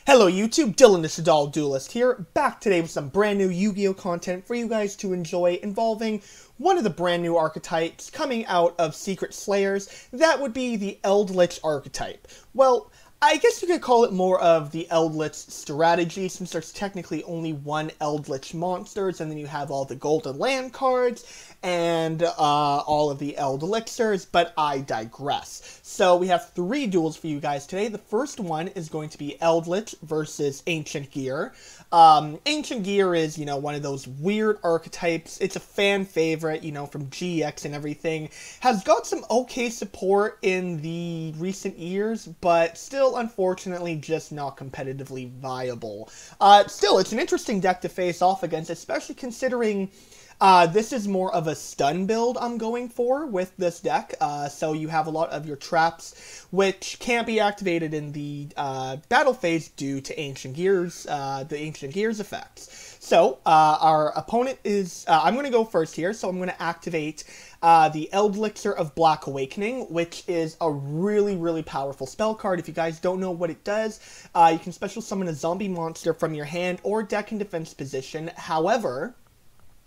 Hello YouTube, Eldlich Duelist here, back today with some brand new Yu-Gi-Oh! Content for you guys to enjoy involving one of the brand new archetypes coming out of Secret Slayers. That would be the Eldlich archetype. Well, I guess you could call it more of the Eldlich strategy, since there's technically only one Eldlich monsters, and then you have all the Golden Land cards, and all of the Eldlixirs, but I digress. So we have 3 duels for you guys today. The first one is going to be Eldlich versus Ancient Gear. Ancient Gear is, one of those weird archetypes. It's a fan favorite, from GX and everything. Has got some okay support in the recent years, but still, unfortunately, just not competitively viable. Still, it's an interesting deck to face off against, especially considering this is more of a stun build I'm going for with this deck, so you have a lot of your traps which can't be activated in the battle phase due to Ancient Gears, the Ancient Gears effects. So, our opponent is, I'm going to go first here, so I'm going to activate the Eldlich of Black Awakening, which is a really, really powerful spell card. If you guys don't know what it does, you can special summon a zombie monster from your hand or deck in defense position. However,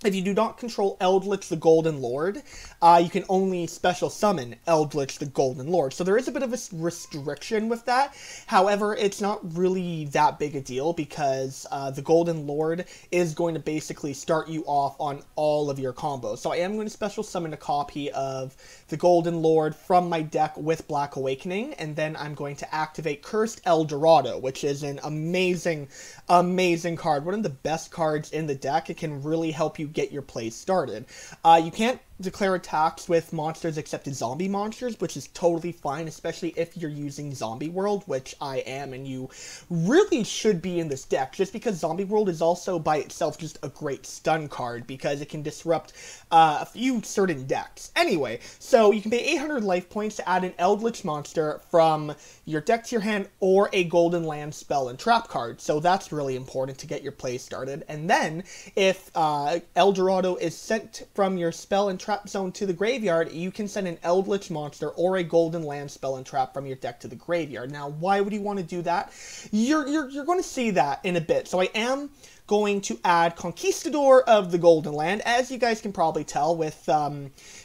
if you do not control Eldlich the Golden Lord, you can only special summon Eldlich the Golden Lord. So there is a bit of a restriction with that. However, it's not really that big a deal because the Golden Lord is going to basically start you off on all of your combos. So I am going to special summon a copy of the Golden Lord from my deck with Black Awakening, and then I'm going to activate Cursed El Dorado, which is an amazing, amazing card. One of the best cards in the deck. It can really help you get your play started. You can't declare attacks with monsters except zombie monsters, which is totally fine, especially if you're using Zombie World, which I am, and you really should be in this deck, just because Zombie World is also by itself just a great stun card, because it can disrupt a few certain decks. Anyway, so you can pay 800 life points to add an Eldlich monster from your deck to your hand, or a Golden Land spell and trap card, so that's really important to get your play started. And then, if El Dorado is sent from your spell and trap zone to the graveyard, you can send an Eldlich monster or a Golden Land spell and trap from your deck to the graveyard. Now, why would you want to do that? You're going to see that in a bit. So I am going to add Conquistador of the Golden Land, as you guys can probably tell with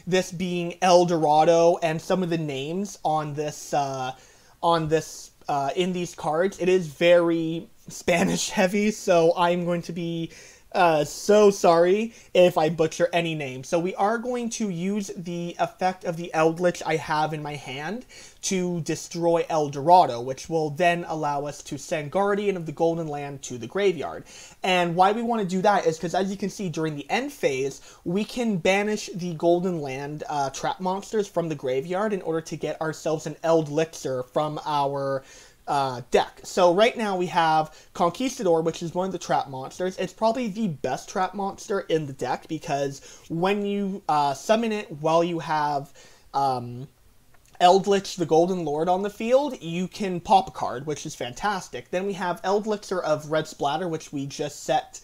this being El Dorado and some of the names on this in these cards. It is very Spanish heavy, so I'm going to be so sorry if I butcher any name. So we are going to use the effect of the Eldlich I have in my hand to destroy El Dorado, which will then allow us to send Guardian of the Golden Land to the graveyard. And why we want to do that is because, as you can see, during the end phase, we can banish the Golden Land trap monsters from the graveyard in order to get ourselves an Eldlixir from our deck. So right now we have Conquistador, which is one of the trap monsters. It's probably the best trap monster in the deck, because when you summon it while you have Eldlich the Golden Lord on the field, you can pop a card, which is fantastic. Then we have Eldlixir of Red Splatter, which we just set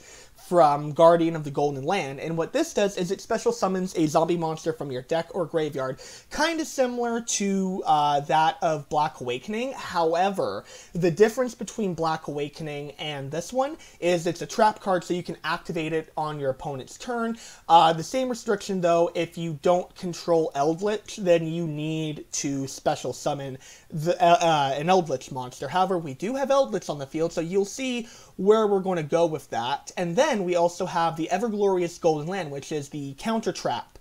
from Guardian of the Golden Land, and what this does is it special summons a zombie monster from your deck or graveyard, kind of similar to that of Black Awakening. However, the difference between Black Awakening and this one is it's a trap card, so you can activate it on your opponent's turn. The same restriction, though, if you don't control Eldlich, then you need to special summon an Eldlich monster. However, we do have Eldlich on the field, so you'll see where we're going to go with that. And then we also have the Everglorious Golden Land, which is the counter trap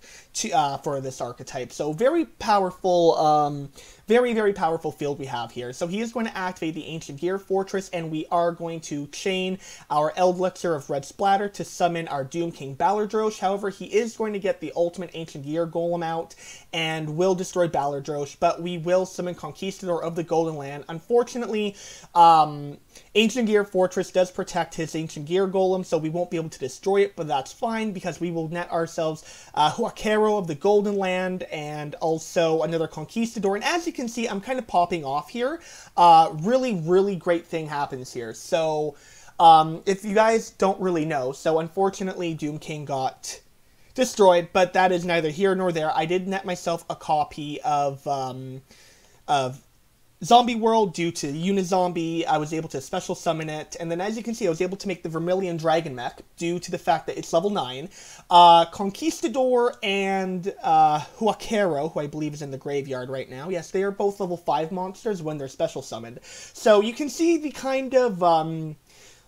for this archetype. So very powerful, very, very powerful field we have here. So he is going to activate the Ancient Gear Fortress, and we are going to chain our Eldlixir of Red Splatter to summon our Doom King Ballardrosh. However, he is going to get the ultimate Ancient Gear Golem out and will destroy Ballardrosh, but we will summon Conquistador of the Golden Land. Unfortunately, Ancient Gear Fortress does protect his Ancient Gear Golem, so we won't be able to destroy it, but that's fine, because we will net ourselves Huaquero of the Golden Land, and also another Conquistador. And as you can see, I'm kind of popping off here. Really, really great thing happens here. So, if you guys don't really know, so unfortunately, Doom King got destroyed, but that is neither here nor there. I did net myself a copy of Zombie World, due to Unizombie, I was able to special summon it, and then as you can see, I was able to make the Vermilion Dragon Mech, due to the fact that it's level 9. Conquistador and Huaquero, who I believe is in the graveyard right now. Yes, they are both level 5 monsters when they're special summoned. So you can see the kind of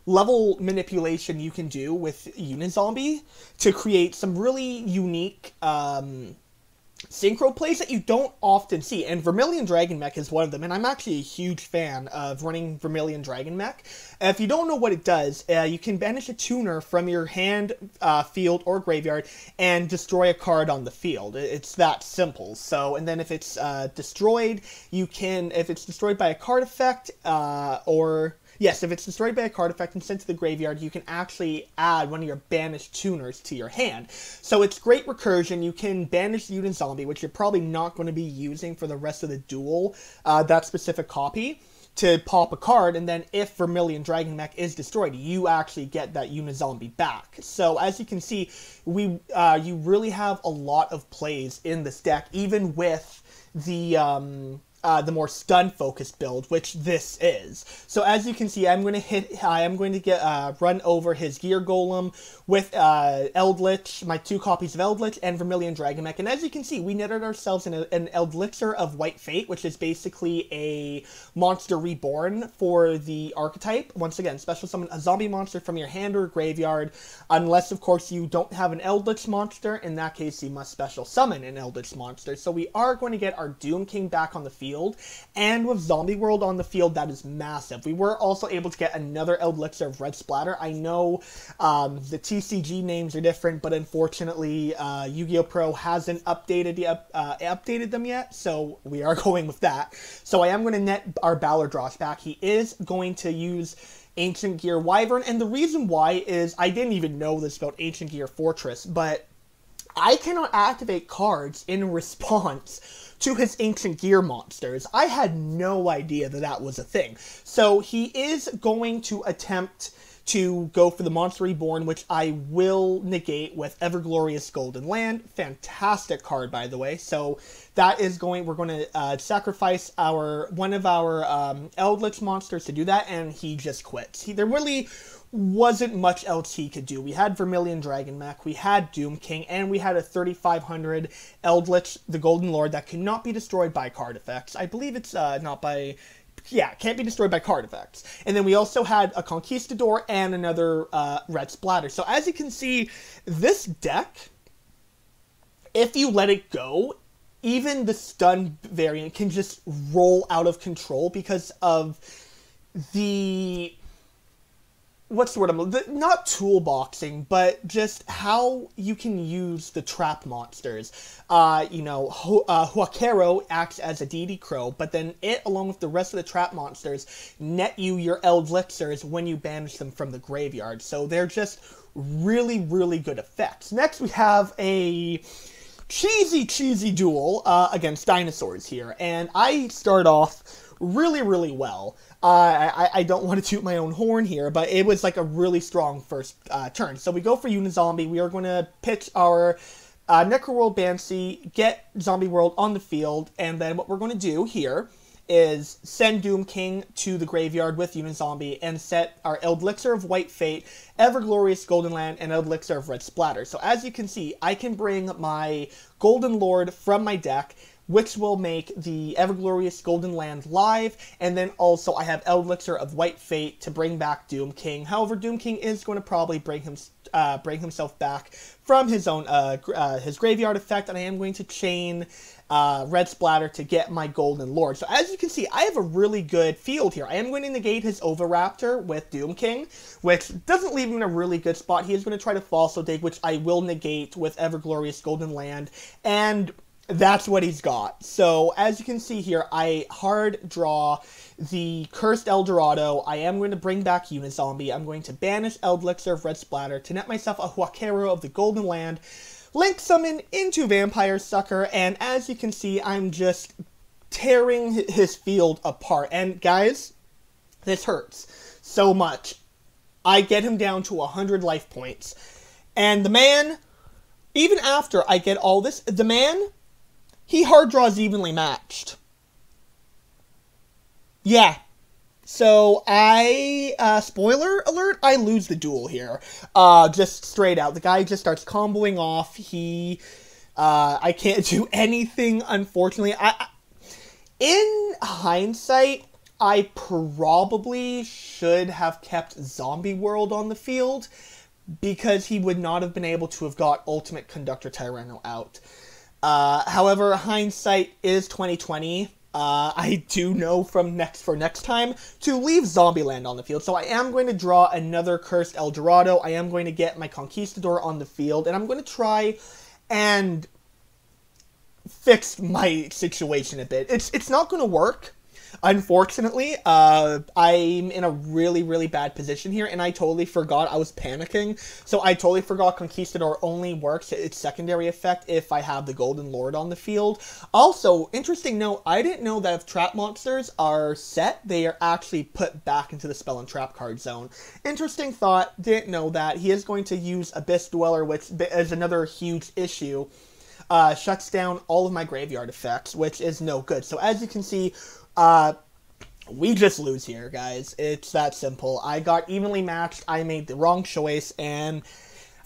level manipulation you can do with Unizombie to create some really unique synchro plays that you don't often see, and Vermilion Dragon Mech is one of them, and I'm actually a huge fan of running Vermilion Dragon Mech. If you don't know what it does, you can banish a tuner from your hand, field, or graveyard, and destroy a card on the field. It's that simple. So, and then if it's destroyed, you can, if it's destroyed by a card effect, Yes, if it's destroyed by a card effect and sent to the graveyard, you can actually add one of your banished tuners to your hand. So it's great recursion. You can banish Unizombie, which you're probably not going to be using for the rest of the duel, that specific copy, to pop a card, and then if Vermilion Dragon Mech is destroyed, you actually get that Unizombie back. So as you can see, you really have a lot of plays in this deck, even with the more stun-focused build, which this is. So as you can see, I'm going to get run over his Gear Golem with Eldlich, my 2 copies of Eldlich, and Vermilion Dragon Mech. And as you can see, we netted ourselves an Elixir of White Fate, which is basically a monster reborn for the archetype. Once again, special summon a zombie monster from your hand or graveyard, unless, of course, you don't have an Eldlich monster. In that case, you must special summon an Eldlich monster. So we are going to get our Doom King back on the field, and with Zombie World on the field, that is massive. We were also able to get another Elixir of Red Splatter. I know the TCG names are different, but unfortunately, Yu-Gi-Oh! Pro hasn't updated them yet, so we are going with that. So I am going to net our Ballardrosh back. He is going to use Ancient Gear Wyvern, and the reason why is, I didn't even know this about Ancient Gear Fortress, but I cannot activate cards in response to his Ancient Gear monsters. I had no idea that that was a thing. So he is going to attempt to go for the Monster Reborn, which I will negate with Everglorious Golden Land. Fantastic card, by the way. So that is we're going to sacrifice one of our Eldlich monsters to do that, and he just quits. There really wasn't much else he could do. We had Vermilion Dragon Mech, we had Doom King, and we had a 3500 Eldlich, the Golden Lord, that cannot be destroyed by card effects. I believe it's not by... Yeah, can't be destroyed by card effects. And then we also had a Conquistador and another Red Splatter. So as you can see, this deck, if you let it go, even the stun variant can just roll out of control because of the... What's the word not toolboxing, but just how you can use the trap monsters. Huaquero acts as a deity crow, but then it, along with the rest of the trap monsters, net you your Eldlixirs when you banish them from the graveyard. So they're just really, really good effects. Next, we have a cheesy duel against Dinosaurs here, and I start off really, really well. I don't want to toot my own horn here, but it was like a really strong first turn. So we go for Unizombie. We are going to pitch our Necroworld Banshee, get Zombie World on the field, and then what we're going to do here is send Doom King to the graveyard with Unizombie and set our Elixir of White Fate, Everglorious Golden Land, and Elixir of Red Splatter. So as you can see, I can bring my Golden Lord from my deck, which will make the Everglorious Golden Land live, and then also I have Elixir of White Fate to bring back Doom King. However, Doom King is going to probably bring himself back from his own his graveyard effect, and I am going to chain Red Splatter to get my Golden Lord. So as you can see, I have a really good field here. I am going to negate his Oviraptor with Doom King, which doesn't leave him in a really good spot. He is going to try to Fossil Dig, which I will negate with Everglorious Golden Land, and that's what he's got. So, as you can see here, I hard draw the Cursed Eldorado. I am going to bring back Unizombie. I'm going to banish Eldlixir of Red Splatter to net myself a Huaquero of the Golden Land, Link Summon into Vampire Sucker, and as you can see, I'm just tearing his field apart. And guys, this hurts so much. I get him down to 100 life points. And the man, even after I get all this, the man... he hard draws evenly matched. Yeah. So spoiler alert, I lose the duel here. Just straight out. The guy just starts comboing off. I can't do anything, unfortunately. In hindsight, I probably should have kept Zombie World on the field, because he would not have been able to have got Ultimate Conductor Tyranno out. However, hindsight is 2020. I do know for next time to leave Zombieland on the field. So I am going to draw another Cursed El Dorado. I am going to get my Conquistador on the field, and I'm going to try and fix my situation a bit. It's not going to work. Unfortunately, I'm in a really, really bad position here, and I totally forgot. I was panicking, so I totally forgot Conquistador only works its secondary effect if I have the Golden Lord on the field. Also, interesting note, I didn't know that if trap monsters are set, they are actually put back into the spell and trap card zone. Interesting thought, didn't know that. He is going to use Abyss Dweller, which is another huge issue. Shuts down all of my graveyard effects, which is no good. So as you can see, we just lose here, guys. It's that simple. I got evenly matched, I made the wrong choice, and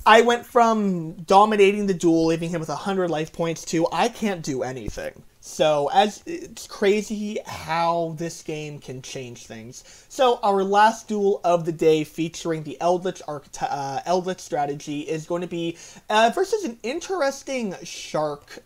I went from dominating the duel, leaving him with 100 life points, to I can't do anything. So, it's crazy how this game can change things. So, our last duel of the day, featuring the Eldlich strategy, is going to be versus an interesting Shark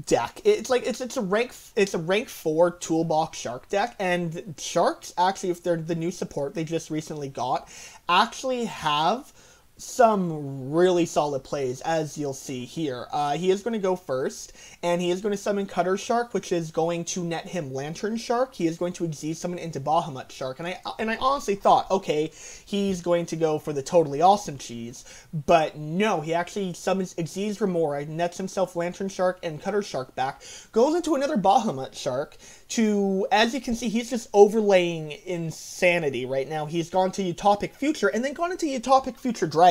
deck. It's a rank 4 toolbox Shark deck, and Sharks, actually, if they're the new support they just recently got, actually have some really solid plays, as you'll see here. He is going to go first, and he is going to summon Cutter Shark, which is going to net him Lantern Shark. He is going to Xyz summon into Bahamut Shark, and I honestly thought, okay, he's going to go for the totally awesome cheese, but no, he actually summons Xyz Remora, nets himself Lantern Shark and Cutter Shark back, goes into another Bahamut Shark, as you can see, he's just overlaying insanity right now. He's gone to Utopic Future, and then gone into Utopic Future Dragon,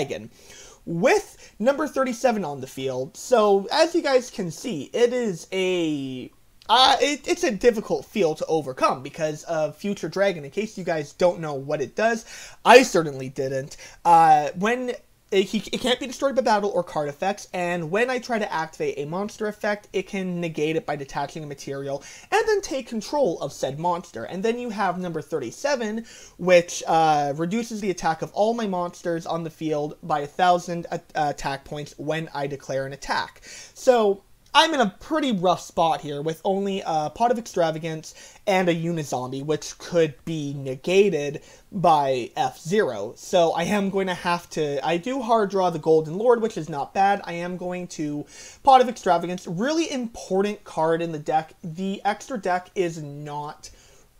with number 37 on the field. So, as you guys can see, it is it's a difficult field to overcome because of Future Dragon. In case you guys don't know what it does, I certainly didn't. It can't be destroyed by battle or card effects, and when I try to activate a monster effect, it can negate it by detaching a material, and then take control of said monster. And then you have number 37, which reduces the attack of all my monsters on the field by 1,000 attack points when I declare an attack. So, I'm in a pretty rough spot here with only a Pot of Extravagance and a Unizombie, which could be negated by F0. So I am going to have to, I do hard draw the Golden Lord, which is not bad. I am going to Pot of Extravagance, really important card in the deck. The extra deck is not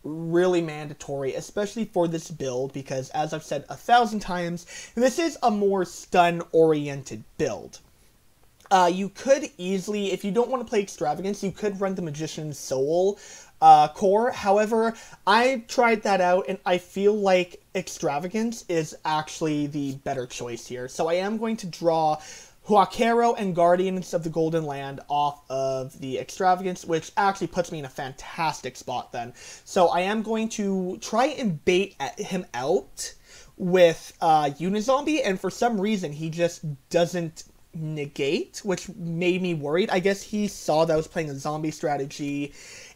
really mandatory, especially for this build, because as I've said 1,000 times, this is a more stun-oriented build. You could easily, if you don't want to play Extravagance, you could run the Magician's Soul core. However, I tried that out, and I feel like Extravagance is actually the better choice here. So I am going to draw Huaquero and Guardians of the Golden Land off of the Extravagance, which actually puts me in a fantastic spot then. So I am going to try and bait him out with Unizombie, and for some reason, he just doesn't negate, which made me worried. I guess he saw that I was playing a zombie strategy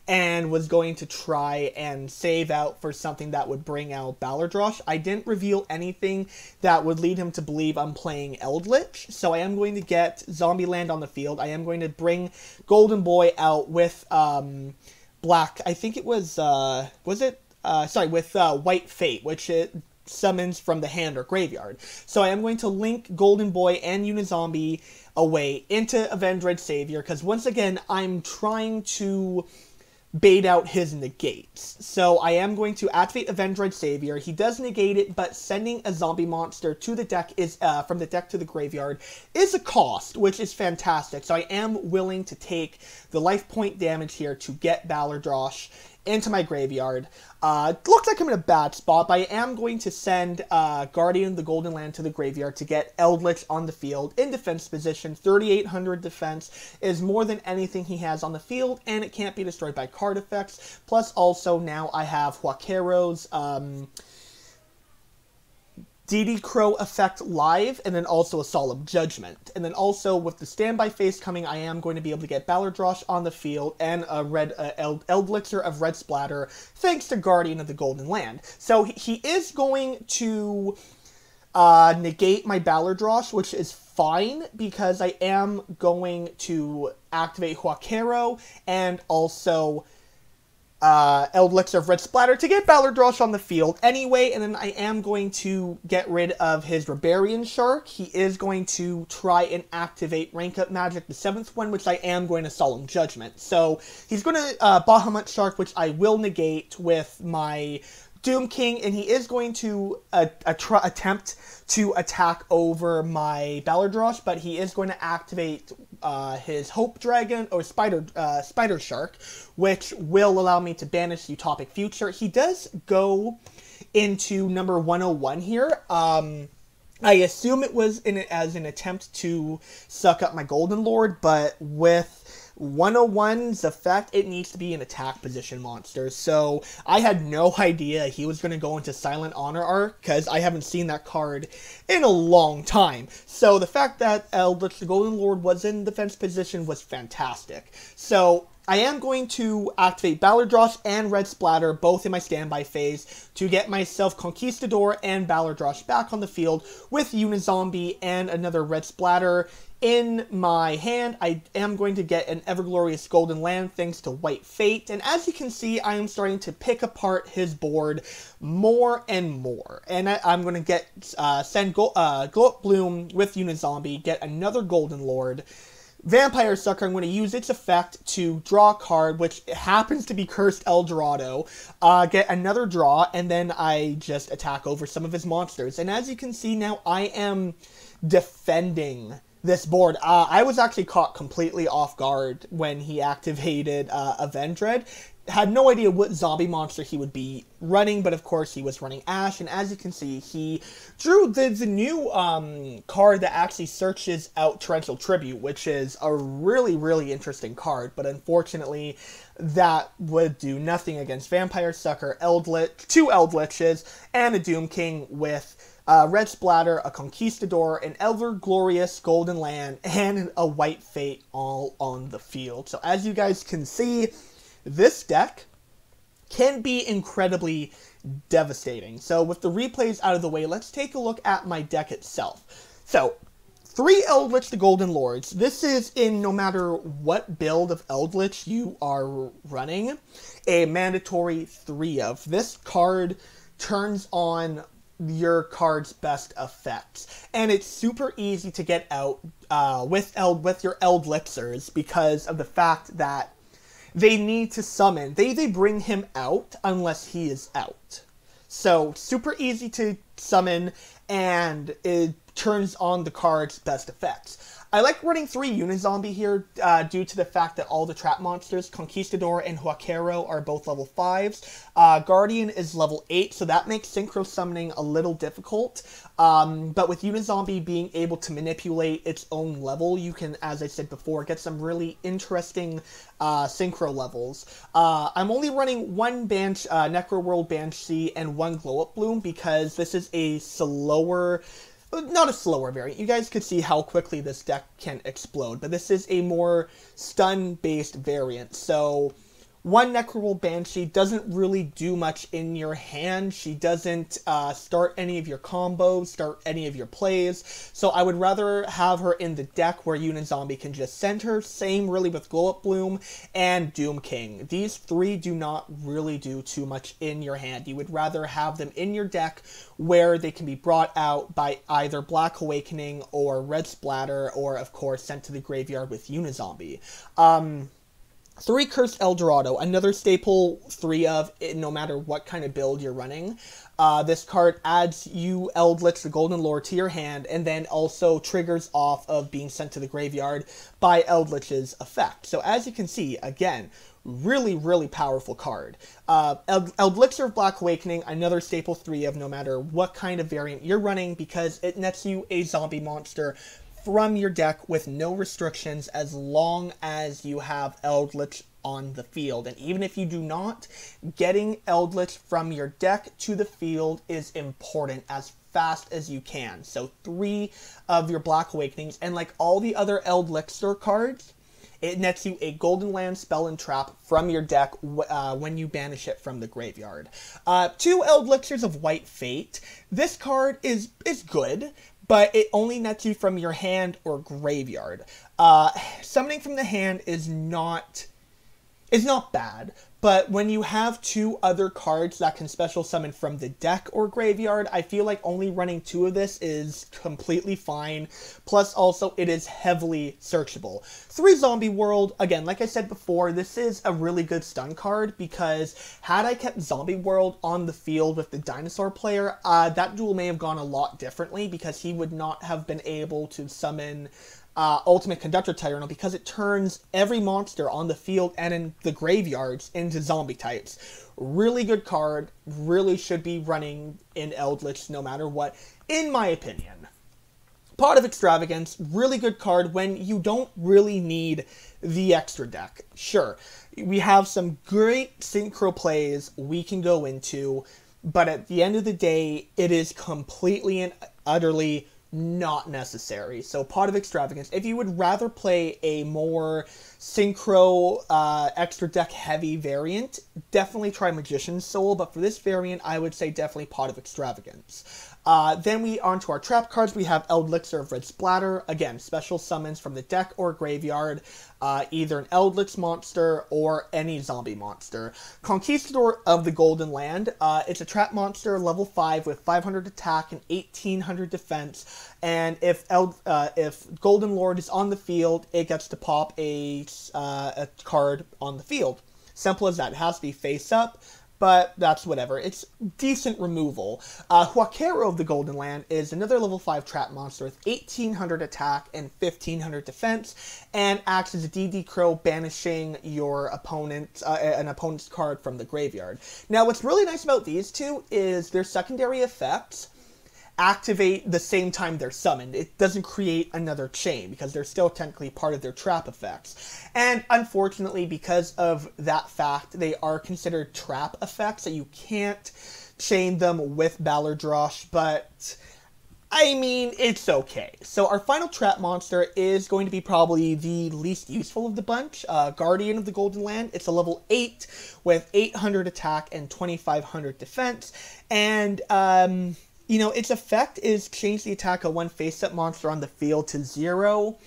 and was going to try and save out for something that would bring out Ballardrosh. I didn't reveal anything that would lead him to believe I'm playing Eldlich, so I am going to get Zombieland on the field. I am going to bring Golden Boy out with black, I think it was with White Fate, which it summons from the hand or graveyard. So I am going to link Golden Boy and Unizombie away into Avenged Savior, because once again, I'm trying to bait out his negates. So I am going to activate Avenged Savior. He does negate it, but sending a zombie monster to the deck is from the deck to the graveyard is a cost, which is fantastic. So I am willing to take the life point damage here to get Ballardrosh into my graveyard. Looks like I'm in a bad spot, but I am going to send Guardian of the Golden Land to the graveyard to get Eldlich on the field in defense position. 3,800 defense is more than anything he has on the field, and it can't be destroyed by card effects. Plus, also, now I have Huaqueiro's DD Crow effect live, and then also a Solemn Judgment. And then also, with the standby phase coming, I am going to be able to get Ballardrosh on the field, and a red Eldlixir of Red Splatter, thanks to Guardian of the Golden Land. So he is going to negate my Ballardrosh, which is fine, because I am going to activate Huaqueiro, and also Eldlixir of Red Splatter to get Ballardrosh on the field anyway, and then I am going to get rid of his Rebarian Shark. He is going to try and activate Rank Up Magic, the 7th one, which I am going to Solemn Judgment. So he's going to Bahamut Shark, which I will negate with my Doom King, and he is going to attempt to attack over my Ballardrosh, but he is going to activate his Hope Dragon, or Spider Shark, which will allow me to banish Utopic Future. He does go into number 101 here. I assume it was as an attempt to suck up my Golden Lord, but with 101's effect, it needs to be an attack position monster. So I had no idea he was going to go into Silent Honor Arc, because I haven't seen that card in a long time. So the fact that Eldlich the Golden Lord was in defense position was fantastic. So I am going to activate Ballardrosh and Red Splatter, both in my standby phase, to get myself Conquistador and Ballardrosh back on the field with Unizombie and another Red Splatter in my hand. I am going to get an Everglorious Golden Land thanks to White Fate, and as you can see, I am starting to pick apart his board more and more. And I'm going to send Glow Up Bloom with Unizombie, get another Golden Lord, Vampire Sucker. I'm going to use its effect to draw a card, which happens to be Cursed El Dorado, get another draw, and then I just attack over some of his monsters. And as you can see now, I am defending this board. I was actually caught completely off guard when he activated Avendred. Had no idea what zombie monster he would be running, but of course he was running Ash, and as you can see, he drew the new card that actually searches out Torrential Tribute, which is a really, really interesting card, but unfortunately that would do nothing against Vampire Sucker, Eldlich, 2 Eldliches, and a Doom King with Red Splatter, a Conquistador, an Everglorious Golden Land, and a White Fate all on the field. So as you guys can see, this deck can be incredibly devastating. So with the replays out of the way, let's take a look at my deck itself. So 3 Eldlich the Golden Lords. This is in no matter what build of Eldlich you are running, a mandatory 3 of. This card turns on your card's best effects, and it's super easy to get out with your Eldlixirs because of the fact that they need to summon. They bring him out unless he is out. So super easy to summon, and it turns on the card's best effects. I like running 3 Unizombie here due to the fact that all the trap monsters, Conquistador and Huaqueiro, are both level 5s. Guardian is level 8, so that makes Synchro Summoning a little difficult. But with Unizombie being able to manipulate its own level, you can, as I said before, get some really interesting Synchro levels. I'm only running 1 Necroworld Banshee and 1 Glow Up Bloom because this is a slower... Not a slower variant. You guys could see how quickly this deck can explode, but this is a more stun-based variant. So 1 Necroworld Banshee doesn't really do much in your hand. She doesn't start any of your combos, start any of your plays. So I would rather have her in the deck where Unizombie can just send her. Same really with Glow Up Bloom and Doom King. These 3 do not really do too much in your hand. You would rather have them in your deck where they can be brought out by either Black Awakening or Red Splatter, or of course sent to the graveyard with Unizombie. 3 Cursed Eldorado, another staple 3 of, no matter what kind of build you're running. This card adds you Eldlich, the Golden Lord, to your hand, and then also triggers off of being sent to the graveyard by Eldlich's effect. So as you can see, again, really, really powerful card. Elixir of Black Awakening, another staple 3 of, no matter what kind of variant you're running, because it nets you a zombie monster from your deck with no restrictions as long as you have Eldlich on the field. And even if you do not, getting Eldlich from your deck to the field is important as fast as you can. So 3 of your Black Awakenings, and like all the other Elixir cards, it nets you a Golden Land, spell, and trap from your deck when you banish it from the graveyard. 2 Elixirs of White Fate. This card is good, but it only nets you from your hand or graveyard. Summoning from the hand is not bad, but when you have 2 other cards that can special summon from the deck or graveyard, I feel like only running 2 of this is completely fine. Plus, also, it is heavily searchable. 3 Zombie World, again, like I said before, this is a really good stun card, because had I kept Zombie World on the field with the Dinosaur player, that duel may have gone a lot differently, because he would not have been able to summon Ultimate Conductor Tyrannal, because it turns every monster on the field and in the graveyards into zombie types. Really good card, really should be running in Eldlich no matter what, in my opinion. Pot of Extravagance, really good card when you don't really need the extra deck. Sure, we have some great synchro plays we can go into, but at the end of the day, it is completely and utterly not necessary. So Pot of Extravagance, if you would rather play a more synchro extra deck heavy variant, definitely try Magician's Soul, but for this variant I would say definitely Pot of Extravagance. Then we on to our trap cards. We have Elixir of Red Splatter, again special summons from the deck or graveyard, either an Eldlich monster or any zombie monster. Conquistador of the Golden Land, it's a trap monster, level 5 with 500 attack and 1800 defense, and if Golden Lord is on the field, it gets to pop a card on the field. Simple as that. It has to be face up, but that's whatever. It's decent removal. Huaquero of the Golden Land is another level 5 trap monster with 1800 attack and 1500 defense, and acts as a DD Crow, banishing your opponent, an opponent's card from the graveyard. Now, what's really nice about these two is their secondary effects activate the same time they're summoned. It doesn't create another chain, because they're still technically part of their trap effects. And unfortunately, because of that fact, they are considered trap effects, so you can't chain them with Ballardrosh, but I mean, it's okay. So our final trap monster is going to be probably the least useful of the bunch, Guardian of the Golden Land. It's a level 8 with 800 attack and 2500 defense, and you know, its effect is change the attack of one face-up monster on the field to 0.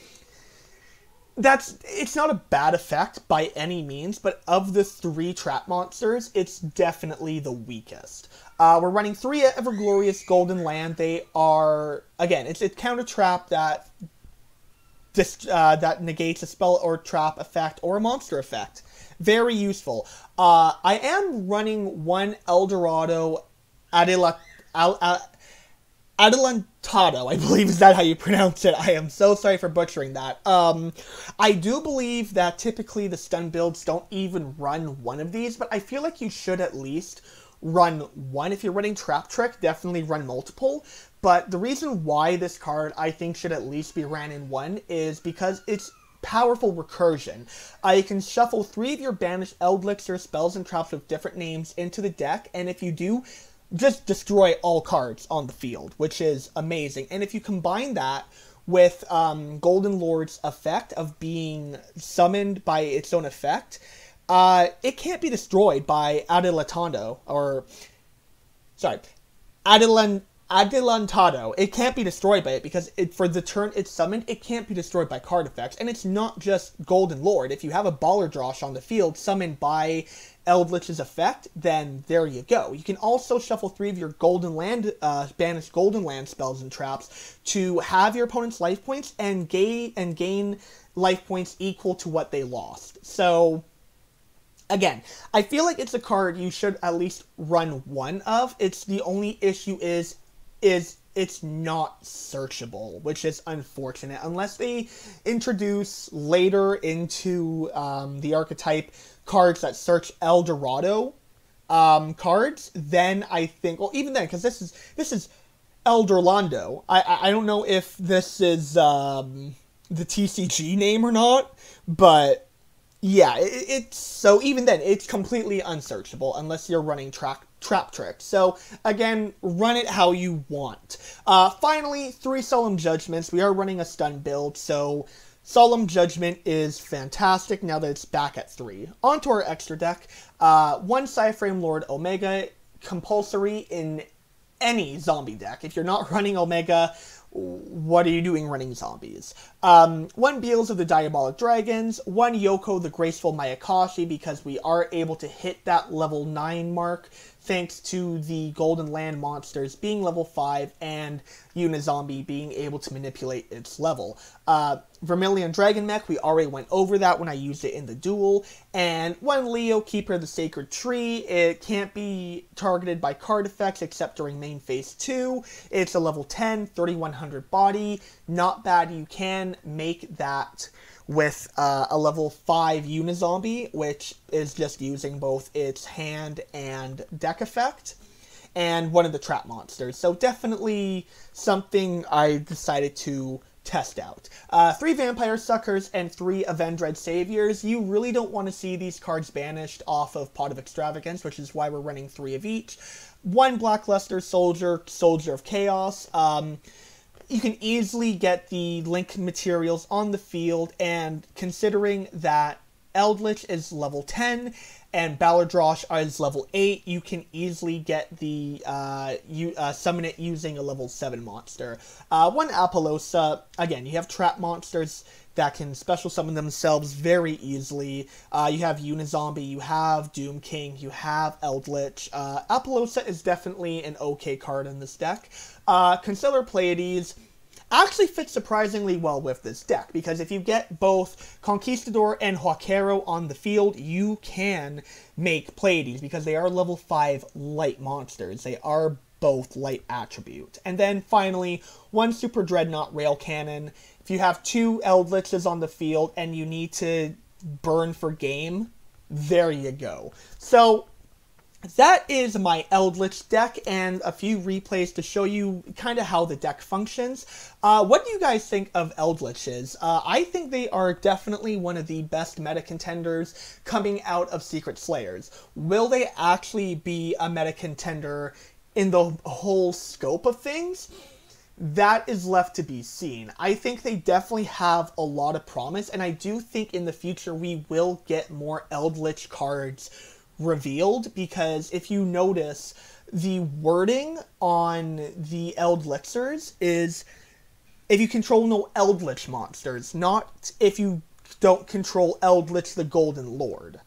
It's not a bad effect by any means, but of the 3 trap monsters, it's definitely the weakest. We're running 3 Everglorious Golden Land. They are, again, it's a counter trap that negates a spell or trap effect or a monster effect. Very useful. I am running 1 Eldorado Adelantado, I believe, is that how you pronounce it? I am so sorry for butchering that. I do believe that typically the stun builds don't even run 1 of these, but I feel like you should at least run 1. If you're running Trap Trick, definitely run multiple. But the reason why this card, I think, should at least be ran in 1 is because it's powerful recursion. You can shuffle 3 of your banished Elixir spells and traps with different names into the deck, and if you do, just destroy all cards on the field, which is amazing. And if you combine that with Golden Lord's effect of being summoned by its own effect, it can't be destroyed by Adelantado. It can't be destroyed by it, because for the turn it's summoned, it can't be destroyed by card effects. And it's not just Golden Lord. If you have a Ballardrosh on the field summoned by Eldlich's effect, then there you go. You can also shuffle 3 of your Golden Land, banished Golden Land spells and traps to have your opponent's life points and gain life points equal to what they lost. So Again, I feel like it's a card you should at least run one of. It's the only issue is it's not searchable, which is unfortunate. Unless they introduce later into the archetype cards that search El Dorado cards, then I think, well, even then, because this is El Dorlando. I don't know if this is the TCG name or not, but yeah, it's so even then it's completely unsearchable unless you're running trap tricks. So again, run it how you want. Finally, 3 Solemn Judgments. We are running a stun build, so Solemn Judgment is fantastic now that it's back at 3. Onto our extra deck. 1 Cyframe Lord Omega, compulsory in any zombie deck. If you're not running Omega, what are you doing running zombies? 1 Beals of the Diabolic Dragons, 1 Yoko the Graceful Mayakashi, because we are able to hit that level 9 mark thanks to the Golden Land monsters being level 5 and Unizombie being able to manipulate its level. Vermilion Dragon Mech, we already went over that when I used it in the duel. And 1 Leo, Keeper of the Sacred Tree. It can't be targeted by card effects except during main phase 2. It's a level 10, 3100 body. Not bad. You can make that with a level 5 Unizombie, which is just using both its hand and deck effect, and one of the trap monsters. So definitely something I decided to test out. 3 Vampire Suckers and 3 Avendred Saviors. You really don't want to see these cards banished off of Pot of Extravagance, which is why we're running 3 of each. 1 Blackluster Soldier, Soldier of Chaos. You can easily get the link materials on the field, and considering that Eldlich is level 10 and Ballardrosh is level 8, you can easily get the summon it using a level 7 monster. 1 Apollosa, again, you have trap monsters that can special summon themselves very easily. You have Unizombie, you have Doom King, you have Eldlich. Apollosa is definitely an okay card in this deck. Concealer Pleiades actually fits surprisingly well with this deck, because if you get both Conquistador and Huaquero on the field, you can make Pleiades, because they are level 5 light monsters. They are both light attribute. And then finally, 1 Super Dreadnought Rail Cannon. If you have 2 Eldliches on the field and you need to burn for game, there you go. So that is my Eldlich deck and a few replays to show you kind of how the deck functions. What do you guys think of Eldliches? I think they are definitely one of the best meta contenders coming out of Secret Slayers. Will they actually be a meta contender in the whole scope of things? That is left to be seen. I think they definitely have a lot of promise, and I do think in the future we will get more Eldlich cards revealed, because if you notice, the wording on the Eldlichers is if you control no Eldlich monsters, not if you don't control Eldlich the Golden Lord.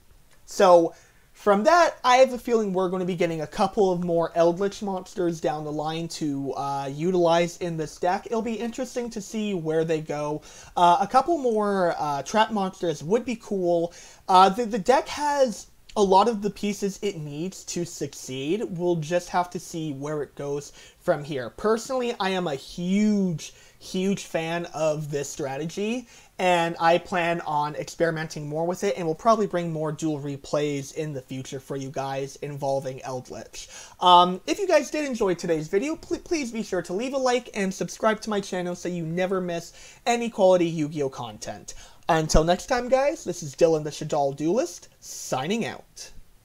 So from that, I have a feeling we're going to be getting a couple of more Eldlich monsters down the line to utilize in this deck. It'll be interesting to see where they go. A couple more trap monsters would be cool. The deck has a lot of the pieces it needs to succeed. We'll just have to see where it goes from here. Personally, I am a huge fan of this strategy, and I plan on experimenting more with it, and we'll probably bring more duel replays in the future for you guys involving Eldlich. If you guys did enjoy today's video, please be sure to leave a like and subscribe to my channel so you never miss any quality Yu-Gi-Oh content. Until next time, guys, this is Dylan the Shadal Duelist, signing out.